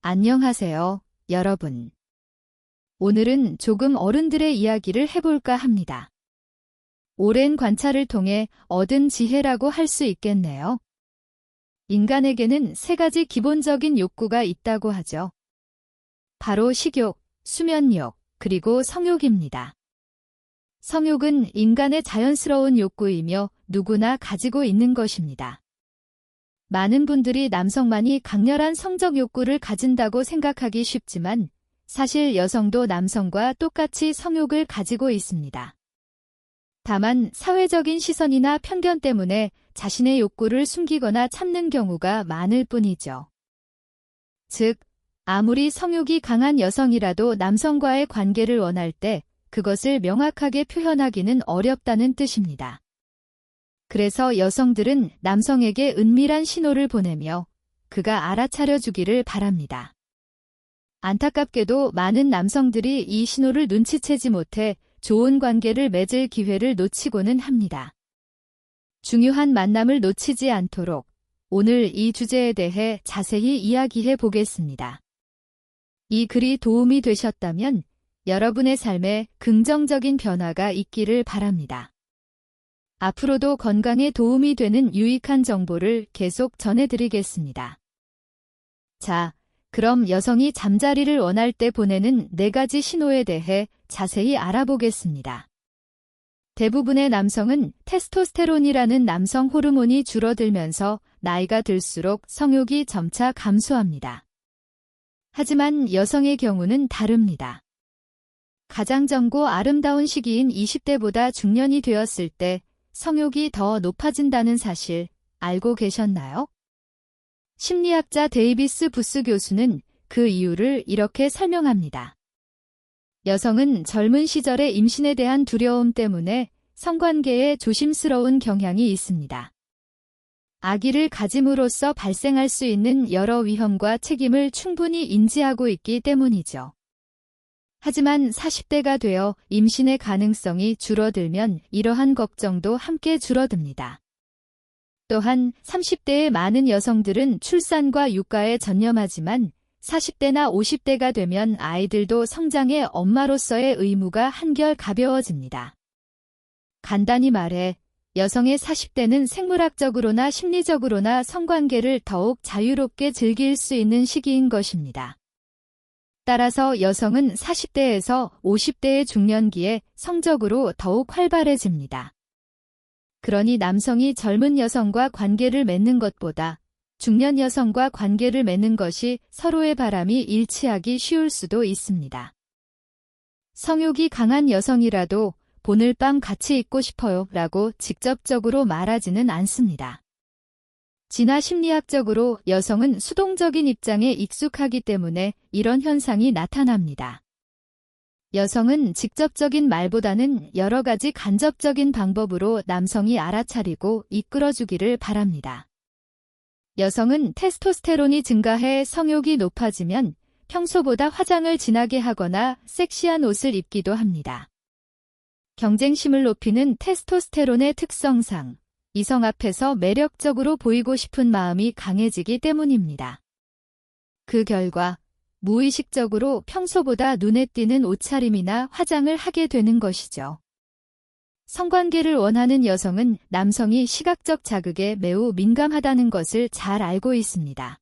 안녕하세요, 여러분. 오늘은 조금 어른들의 이야기를 해볼까 합니다. 오랜 관찰을 통해 얻은 지혜라고 할 수 있겠네요. 인간에게는 세 가지 기본적인 욕구가 있다고 하죠. 바로 식욕, 수면욕, 그리고 성욕입니다. 성욕은 인간의 자연스러운 욕구이며 누구나 가지고 있는 것입니다. 많은 분들이 남성만이 강렬한 성적 욕구를 가진다고 생각하기 쉽지만 사실 여성도 남성과 똑같이 성욕을 가지고 있습니다. 다만 사회적인 시선이나 편견 때문에 자신의 욕구를 숨기거나 참는 경우가 많을 뿐이죠. 즉, 아무리 성욕이 강한 여성이라도 남성과의 관계를 원할 때 그것을 명확하게 표현하기는 어렵다는 뜻입니다. 그래서 여성들은 남성에게 은밀한 신호를 보내며 그가 알아차려 주기를 바랍니다. 안타깝게도 많은 남성들이 이 신호를 눈치채지 못해 좋은 관계를 맺을 기회를 놓치고는 합니다. 중요한 만남을 놓치지 않도록 오늘 이 주제에 대해 자세히 이야기해 보겠습니다. 이 글이 도움이 되셨다면 여러분의 삶에 긍정적인 변화가 있기를 바랍니다. 앞으로도 건강에 도움이 되는 유익한 정보를 계속 전해드리겠습니다. 자, 그럼 여성이 잠자리를 원할 때 보내는 4가지 신호에 대해 자세히 알아보겠습니다. 대부분의 남성은 테스토스테론이라는 남성 호르몬이 줄어들면서 나이가 들수록 성욕이 점차 감소합니다. 하지만 여성의 경우는 다릅니다. 가장 젊고 아름다운 시기인 20대보다 중년이 되었을 때 성욕이 더 높아진다는 사실 알고 계셨나요? 심리학자 데이비스 부스 교수는 그 이유를 이렇게 설명합니다. 여성은 젊은 시절의 임신에 대한 두려움 때문에 성관계에 조심스러운 경향이 있습니다. 아기를 가짐으로써 발생할 수 있는 여러 위험과 책임을 충분히 인지하고 있기 때문이죠. 하지만 40대가 되어 임신의 가능성이 줄어들면 이러한 걱정도 함께 줄어듭니다. 또한 30대의 많은 여성들은 출산과 육아에 전념하지만 40대나 50대가 되면 아이들도 성장해 엄마로서의 의무가 한결 가벼워집니다. 간단히 말해 여성의 40대는 생물학적으로나 심리적으로나 성관계를 더욱 자유롭게 즐길 수 있는 시기인 것입니다. 따라서 여성은 40대에서 50대의 중년기에 성적으로 더욱 활발해집니다. 그러니 남성이 젊은 여성과 관계를 맺는 것보다 중년 여성과 관계를 맺는 것이 서로의 바람이 일치하기 쉬울 수도 있습니다. 성욕이 강한 여성이라도 오늘 밤 같이 있고 싶어요 라고 직접적으로 말하지는 않습니다. 진화 심리학적으로 여성은 수동적인 입장에 익숙하기 때문에 이런 현상이 나타납니다. 여성은 직접적인 말보다는 여러 가지 간접적인 방법으로 남성이 알아차리고 이끌어주기를 바랍니다. 여성은 테스토스테론이 증가해 성욕이 높아지면 평소보다 화장을 진하게 하거나 섹시한 옷을 입기도 합니다. 경쟁심을 높이는 테스토스테론의 특성상 이성 앞에서 매력적으로 보이고 싶은 마음이 강해지기 때문입니다. 그 결과 무의식적으로 평소보다 눈에 띄는 옷차림이나 화장을 하게 되는 것이죠. 성관계를 원하는 여성은 남성이 시각적 자극에 매우 민감하다는 것을 잘 알고 있습니다.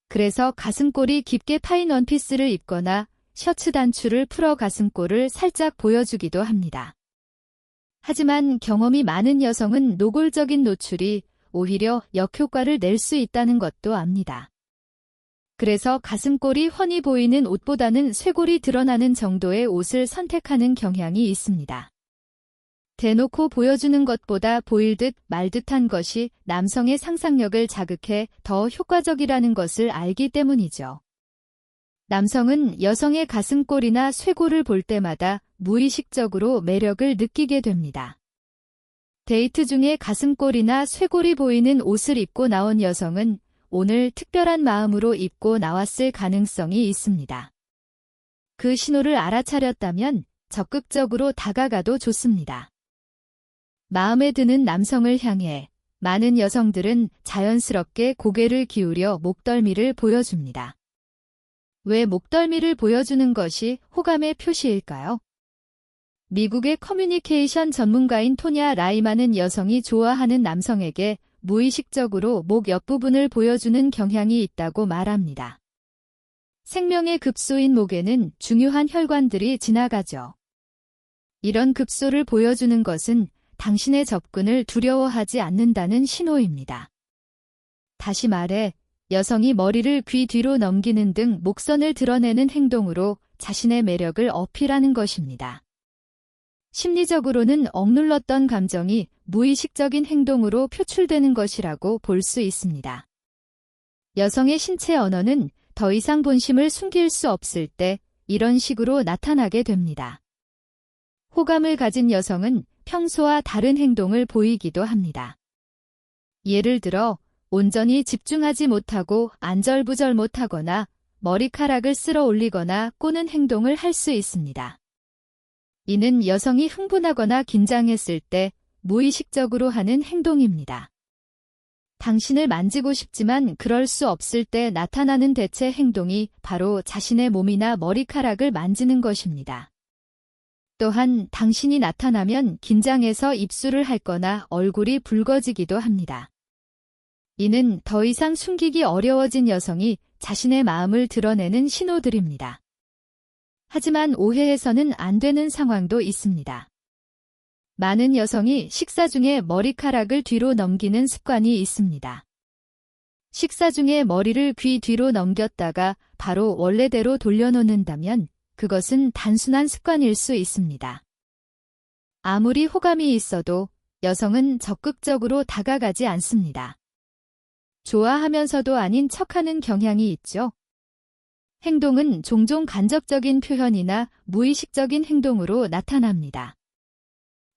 그래서 가슴골이 깊게 파인 원피스를 입거나 셔츠 단추를 풀어 가슴골을 살짝 보여주기도 합니다. 하지만 경험이 많은 여성은 노골적인 노출이 오히려 역효과를 낼 수 있다는 것도 압니다. 그래서 가슴골이 훤히 보이는 옷보다는 쇄골이 드러나는 정도의 옷을 선택하는 경향이 있습니다. 대놓고 보여주는 것보다 보일 듯 말 듯한 것이 남성의 상상력을 자극해 더 효과적이라는 것을 알기 때문이죠. 남성은 여성의 가슴골이나 쇄골을 볼 때마다 무의식적으로 매력을 느끼게 됩니다. 데이트 중에 가슴골이나 쇄골이 보이는 옷을 입고 나온 여성은 오늘 특별한 마음으로 입고 나왔을 가능성이 있습니다. 그 신호를 알아차렸다면 적극적으로 다가가도 좋습니다. 마음에 드는 남성을 향해 많은 여성들은 자연스럽게 고개를 기울여 목덜미를 보여줍니다. 왜 목덜미를 보여주는 것이 호감의 표시일까요? 미국의 커뮤니케이션 전문가인 토냐 라이만은 여성이 좋아하는 남성에게 무의식적으로 목 옆부분을 보여주는 경향이 있다고 말합니다. 생명의 급소인 목에는 중요한 혈관들이 지나가죠. 이런 급소를 보여주는 것은 당신의 접근을 두려워하지 않는다는 신호입니다. 다시 말해, 여성이 머리를 귀 뒤로 넘기는 등 목선을 드러내는 행동으로 자신의 매력을 어필하는 것입니다. 심리적으로는 억눌렀던 감정이 무의식적인 행동으로 표출되는 것이라고 볼 수 있습니다. 여성의 신체 언어는 더 이상 본심을 숨길 수 없을 때 이런 식으로 나타나게 됩니다. 호감을 가진 여성은 평소와 다른 행동을 보이기도 합니다. 예를 들어, 온전히 집중하지 못하고 안절부절 못하거나 머리카락을 쓸어 올리거나 꼬는 행동을 할 수 있습니다. 이는 여성이 흥분하거나 긴장했을 때 무의식적으로 하는 행동입니다. 당신을 만지고 싶지만 그럴 수 없을 때 나타나는 대체 행동이 바로 자신의 몸이나 머리카락을 만지는 것입니다. 또한 당신이 나타나면 긴장해서 입술을 핥거나 얼굴이 붉어지기도 합니다. 이는 더 이상 숨기기 어려워진 여성이 자신의 마음을 드러내는 신호들입니다. 하지만 오해해서는 안 되는 상황도 있습니다. 많은 여성이 식사 중에 머리카락을 뒤로 넘기는 습관이 있습니다. 식사 중에 머리를 귀 뒤로 넘겼다가 바로 원래대로 돌려놓는다면 그것은 단순한 습관일 수 있습니다. 아무리 호감이 있어도 여성은 적극적으로 다가가지 않습니다. 좋아하면서도 아닌 척하는 경향이 있죠. 행동은 종종 간접적인 표현이나 무의식적인 행동으로 나타납니다.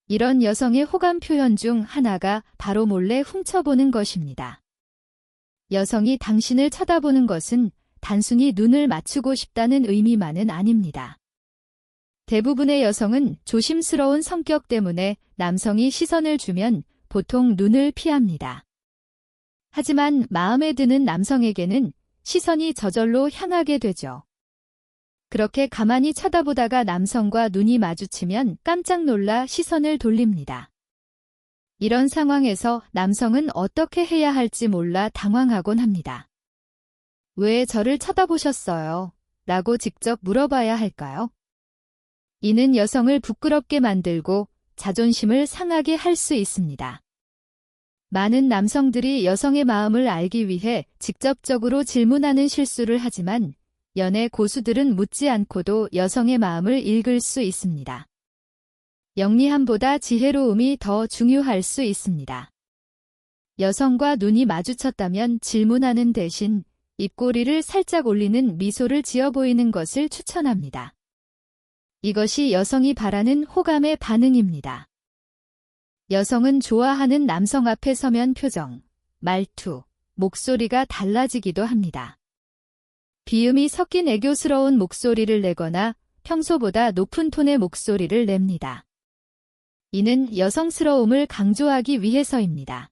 이런 여성의 호감 표현 중 하나가 바로 몰래 훔쳐보는 것입니다. 여성이 당신을 쳐다보는 것은 단순히 눈을 맞추고 싶다는 의미만은 아닙니다. 대부분의 여성은 조심스러운 성격 때문에 남성이 시선을 주면 보통 눈을 피합니다. 하지만 마음에 드는 남성에게는 시선이 저절로 향하게 되죠. 그렇게 가만히 쳐다보다가 남성과 눈이 마주치면 깜짝 놀라 시선을 돌립니다. 이런 상황에서 남성은 어떻게 해야 할지 몰라 당황하곤 합니다. 왜 저를 쳐다보셨어요? 라고 직접 물어봐야 할까요? 이는 여성을 부끄럽게 만들고 자존심을 상하게 할 수 있습니다. 많은 남성들이 여성의 마음을 알기 위해 직접적으로 질문하는 실수를 하지만 연애 고수들은 묻지 않고도 여성의 마음을 읽을 수 있습니다. 영리함보다 지혜로움이 더 중요할 수 있습니다. 여성과 눈이 마주쳤다면 질문하는 대신 입꼬리를 살짝 올리는 미소를 지어 보이는 것을 추천합니다. 이것이 여성이 바라는 호감의 반응입니다. 여성은 좋아하는 남성 앞에 서면 표정, 말투, 목소리가 달라지기도 합니다. 비음이 섞인 애교스러운 목소리를 내거나 평소보다 높은 톤의 목소리를 냅니다. 이는 여성스러움을 강조하기 위해서입니다.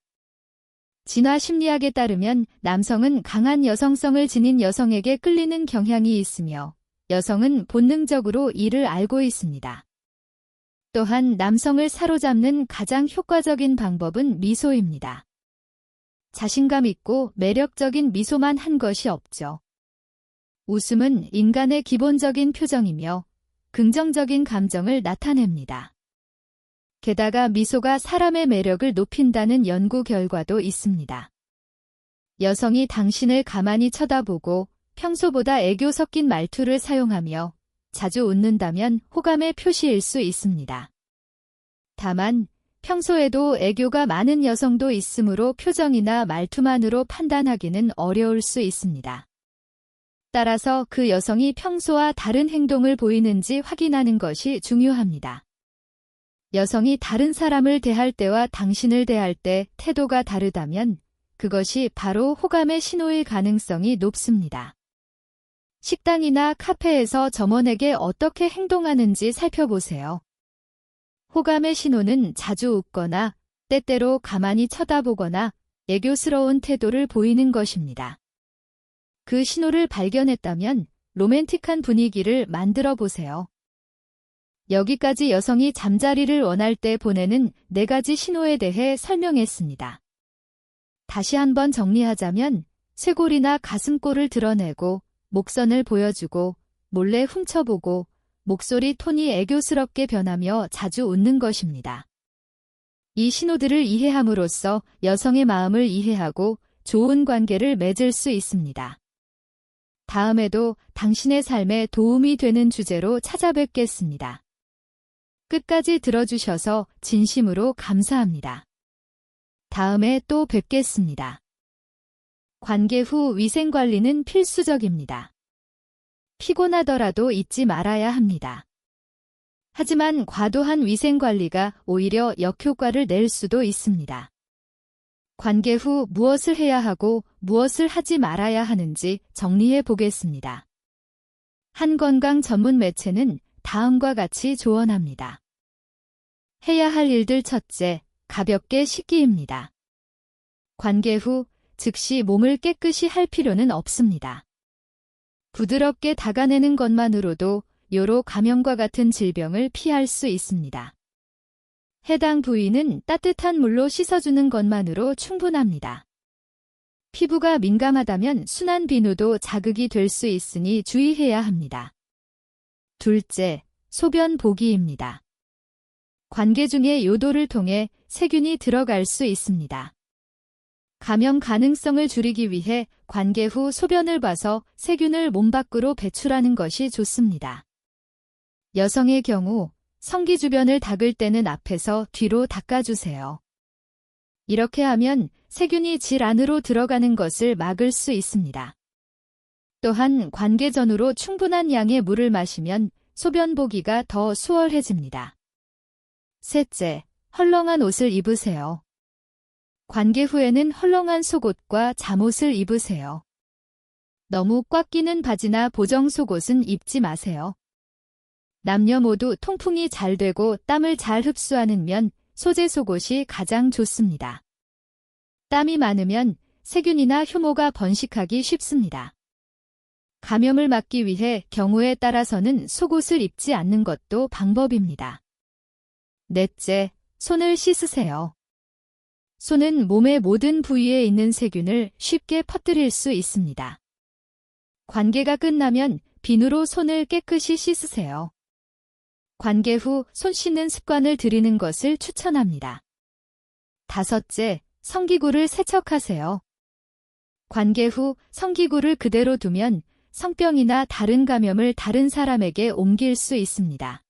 진화 심리학에 따르면 남성은 강한 여성성을 지닌 여성에게 끌리는 경향이 있으며 여성은 본능적으로 이를 알고 있습니다. 또한 남성을 사로잡는 가장 효과적인 방법은 미소입니다. 자신감 있고 매력적인 미소만 한 것이 없죠. 웃음은 인간의 기본적인 표정이며 긍정적인 감정을 나타냅니다. 게다가 미소가 사람의 매력을 높인다는 연구 결과도 있습니다. 여성이 당신을 가만히 쳐다보고 평소보다 애교 섞인 말투를 사용하며 자주 웃는다면 호감의 표시일 수 있습니다. 다만 평소에도 애교가 많은 여성도 있으므로 표정이나 말투만으로 판단하기는 어려울 수 있습니다. 따라서 그 여성이 평소와 다른 행동을 보이는지 확인하는 것이 중요합니다. 여성이 다른 사람을 대할 때와 당신을 대할 때 태도가 다르다면 그것이 바로 호감의 신호일 가능성이 높습니다. 식당이나 카페에서 점원에게 어떻게 행동하는지 살펴보세요. 호감의 신호는 자주 웃거나 때때로 가만히 쳐다보거나 애교스러운 태도를 보이는 것입니다. 그 신호를 발견했다면 로맨틱한 분위기를 만들어 보세요. 여기까지 여성이 잠자리를 원할 때 보내는 4가지 신호에 대해 설명했습니다. 다시 한번 정리하자면 쇄골이나 가슴골을 드러내고 목선을 보여주고 몰래 훔쳐보고 목소리 톤이 애교스럽게 변하며 자주 웃는 것입니다. 이 신호들을 이해함으로써 여성의 마음을 이해하고 좋은 관계를 맺을 수 있습니다. 다음에도 당신의 삶에 도움이 되는 주제로 찾아뵙겠습니다. 끝까지 들어주셔서 진심으로 감사합니다. 다음에 또 뵙겠습니다. 관계 후 위생관리는 필수적입니다. 피곤하더라도 잊지 말아야 합니다. 하지만 과도한 위생관리가 오히려 역효과를 낼 수도 있습니다. 관계 후 무엇을 해야 하고 무엇을 하지 말아야 하는지 정리해 보겠습니다. 한 건강 전문 매체는 다음과 같이 조언합니다. 해야 할 일들 첫째, 가볍게 씻기입니다. 관계 후 즉시 몸을 깨끗이 할 필요는 없습니다. 부드럽게 닦아내는 것만으로도 요로 감염과 같은 질병을 피할 수 있습니다. 해당 부위는 따뜻한 물로 씻어주는 것만으로 충분합니다. 피부가 민감하다면 순한 비누도 자극이 될 수 있으니 주의해야 합니다. 둘째, 소변 보기입니다. 관계 중에 요도를 통해 세균이 들어갈 수 있습니다. 감염 가능성을 줄이기 위해 관계 후 소변을 봐서 세균을 몸 밖으로 배출하는 것이 좋습니다. 여성의 경우 성기 주변을 닦을 때는 앞에서 뒤로 닦아주세요. 이렇게 하면 세균이 질 안으로 들어가는 것을 막을 수 있습니다. 또한 관계 전후로 충분한 양의 물을 마시면 소변 보기가 더 수월해집니다. 셋째, 헐렁한 옷을 입으세요. 관계 후에는 헐렁한 속옷과 잠옷을 입으세요. 너무 꽉 끼는 바지나 보정 속옷은 입지 마세요. 남녀 모두 통풍이 잘 되고 땀을 잘 흡수하는 면, 소재 속옷이 가장 좋습니다. 땀이 많으면 세균이나 효모가 번식하기 쉽습니다. 감염을 막기 위해 경우에 따라서는 속옷을 입지 않는 것도 방법입니다. 넷째, 손을 씻으세요. 손은 몸의 모든 부위에 있는 세균을 쉽게 퍼뜨릴 수 있습니다. 관계가 끝나면 비누로 손을 깨끗이 씻으세요. 관계 후 손 씻는 습관을 들이는 것을 추천합니다. 다섯째, 성기구를 세척하세요. 관계 후 성기구를 그대로 두면 성병이나 다른 감염을 다른 사람에게 옮길 수 있습니다.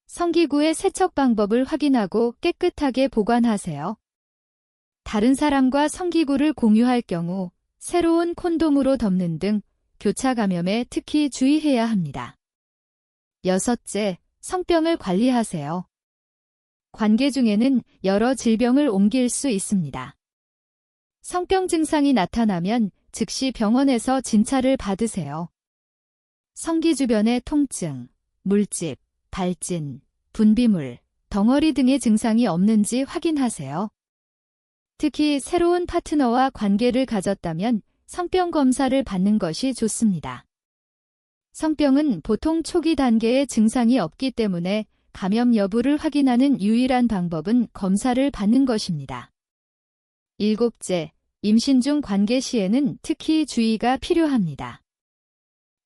성기구의 세척 방법을 확인하고 깨끗하게 보관하세요. 다른 사람과 성기구를 공유할 경우 새로운 콘돔으로 덮는 등 교차 감염에 특히 주의해야 합니다. 여섯째, 성병을 관리하세요. 관계 중에는 여러 질병을 옮길 수 있습니다. 성병 증상이 나타나면 즉시 병원에서 진찰을 받으세요. 성기 주변의 통증, 물집, 발진, 분비물, 덩어리 등의 증상이 없는지 확인하세요. 특히 새로운 파트너와 관계를 가졌다면 성병 검사를 받는 것이 좋습니다. 성병은 보통 초기 단계의 증상이 없기 때문에 감염 여부를 확인하는 유일한 방법은 검사를 받는 것입니다. 일곱째, 임신 중 관계 시에는 특히 주의가 필요합니다.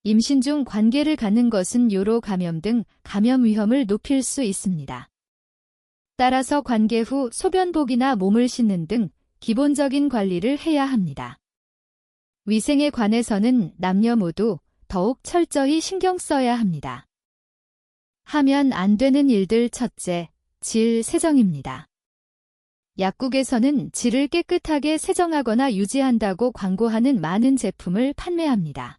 임신 중 관계를 갖는 것은 요로 감염 등 감염 위험을 높일 수 있습니다. 따라서 관계 후 소변복이나 몸을 씻는 등 기본적인 관리를 해야 합니다. 위생에 관해서는 남녀 모두 더욱 철저히 신경 써야 합니다. 하면 안 되는 일들 첫째, 질 세정입니다. 약국에서는 질을 깨끗하게 세정하거나 유지한다고 광고하는 많은 제품을 판매합니다.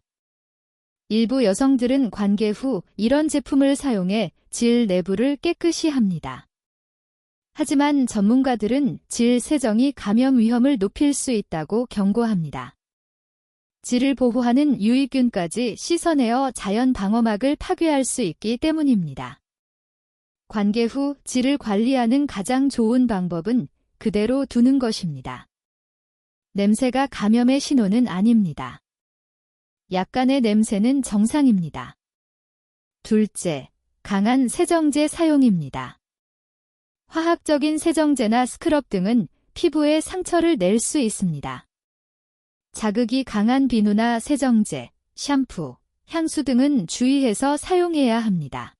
일부 여성들은 관계 후 이런 제품을 사용해 질 내부를 깨끗이 합니다. 하지만 전문가들은 질 세정이 감염 위험을 높일 수 있다고 경고합니다. 질을 보호하는 유익균까지 씻어내어 자연 방어막을 파괴할 수 있기 때문입니다. 관계 후 질을 관리하는 가장 좋은 방법은 그대로 두는 것입니다. 냄새가 감염의 신호는 아닙니다. 약간의 냄새는 정상입니다. 둘째, 강한 세정제 사용입니다. 화학적인 세정제나 스크럽 등은 피부에 상처를 낼 수 있습니다. 자극이 강한 비누나 세정제, 샴푸, 향수 등은 주의해서 사용해야 합니다.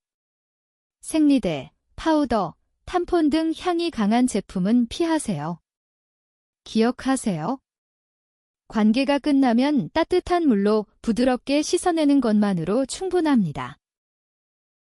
생리대, 파우더, 탐폰 등 향이 강한 제품은 피하세요. 기억하세요. 관계가 끝나면 따뜻한 물로 부드럽게 씻어내는 것만으로 충분합니다.